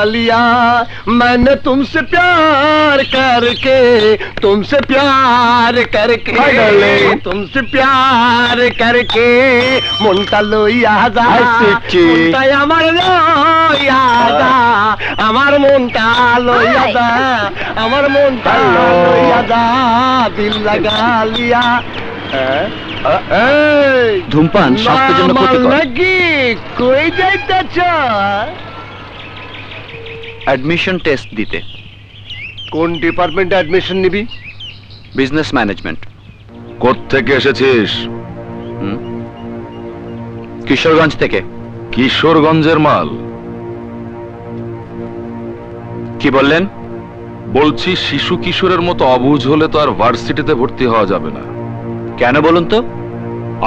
लिया मैंने तुमसे प्यार करके तुमसे प्यार करके मुंटा लइया जा मुंटा আমার লইয়া যা আমার মুন্টা লইয়া যা আমার মুন্টা লইয়া যা দিল লাগা লিয়া ধূমপান স্বাস্থ্যের জন্য ক্ষতিকর নাকি কই যাইতেছ অ্যাডমিশন টেস্ট দিতে কোন ডিপার্টমেন্টে অ্যাডমিশন নিবি বিজনেস ম্যানেজমেন্ট কোত্থেকে এসেছিস কিশোরগঞ্জ থেকে কিশোরগঞ্জের মাল কি বললেন বলছি শিশু কিশোরের মতো অবুঝ হলে তো আর ভার্সিটিতে ভর্তি হওয়া যাবে না কেন বলুন তো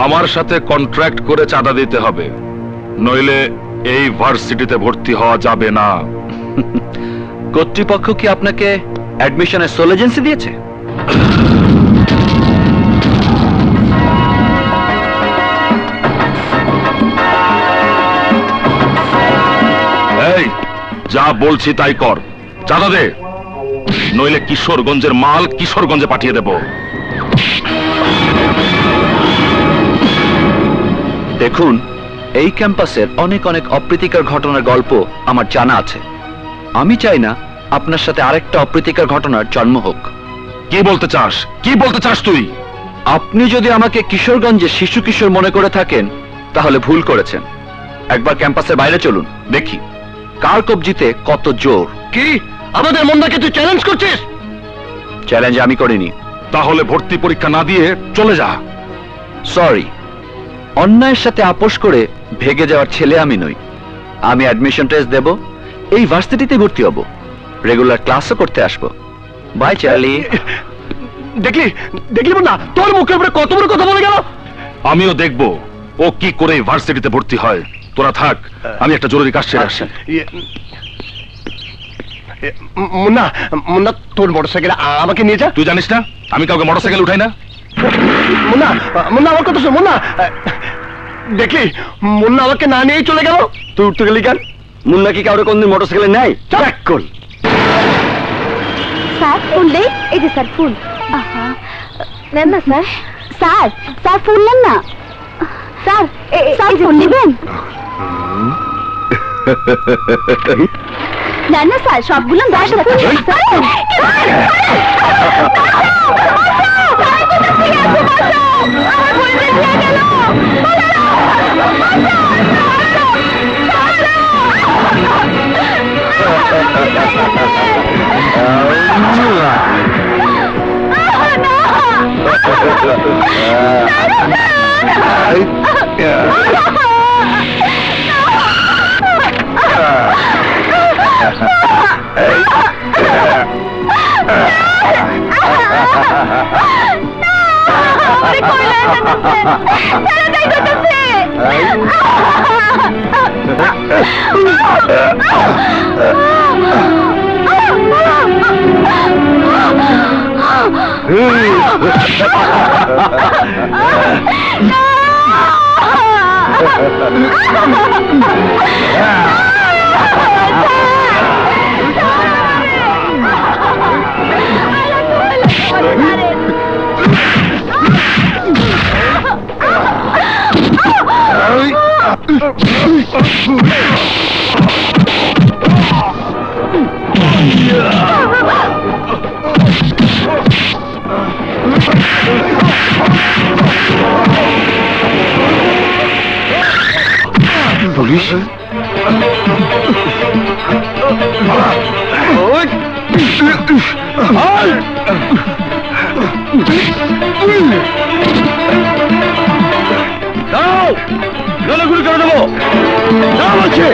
আমার সাথে কন্ট্রাক্ট করে চাঁদা দিতে হবে নইলে এই ভার্সিটিতে ভর্তি হওয়া যাবে না কর্তৃপক্ষ কি আপনাকে অ্যাডমিশনের সোল এজেন্সি দিয়েছে এই যা বলছি তাই কর চাঁদা দে নইলে কিশোরগঞ্জের মাল কিশোরগঞ্জে পাঠিয়ে দেব দেখুন এই ক্যাম্পাসের অনেক অনেক অপ্রীতিকর ঘটনার গল্প আমার জানা আছে আমি চাই না আপনার সাথে আরেকটা অপ্রীতিকর ঘটনার জন্ম হোক কি বলতে চাস তুই আপনি যদি আমাকে কিশোরগঞ্জে শিশু কিশোর মনে করে থাকেন তাহলে ভুল করেছেন একবার ক্যাম্পাসের বাইরে চলুন দেখি কার কবজিতে কত জোর কি আমাদের মন্দাকে তুই চ্যালেঞ্জ করছিস চ্যালেঞ্জ আমি করিনি তাহলে ভর্তি পরীক্ষা না দিয়ে চলে যা সরি অন্যায়ের সাথে আপোষ করে ভেগে যাওয়ার ছেলে আমি নই আমি অ্যাডমিশন টেস্ট দেব এই ভার্সিটিতে ভর্তি হব রেগুলার ক্লাসও করতে আসবো বাই চার্লি দেখলি না তোর মুখের উপরে কত বড় কথা বলে গেল আমিও দেখব ও কি করে ভার্সিটিতে ভর্তি হয় তোরা থাক আমি একটা জরুরি কাজ সেরে আসি মুন্না মুন্না তোর মোটরসাইকেল আমাকে নিয়ে যা তুই জানিস না আমি কাউকে মোটরসাইকেল উঠাই না মুন্না মুন্না আমার কথা শোন মুন্না দেখলি মুন্না আমাকে না নিয়েই চলে গেল তুই উঠতে গেলি কেন মুন্না কি কাউরে কোনদিন মোটরসাইকেলে নেয় চাক কর স্যার ফুল দেই এই যে স্যার ফুল নেন না স্যার স্যার স্যার ফুল নেন না স্যার স্যার ফুল নেবেন না না স্যার সবগুলো 10 টাকা পুলিশ দাও গুলি করে দেবো দাও বলছে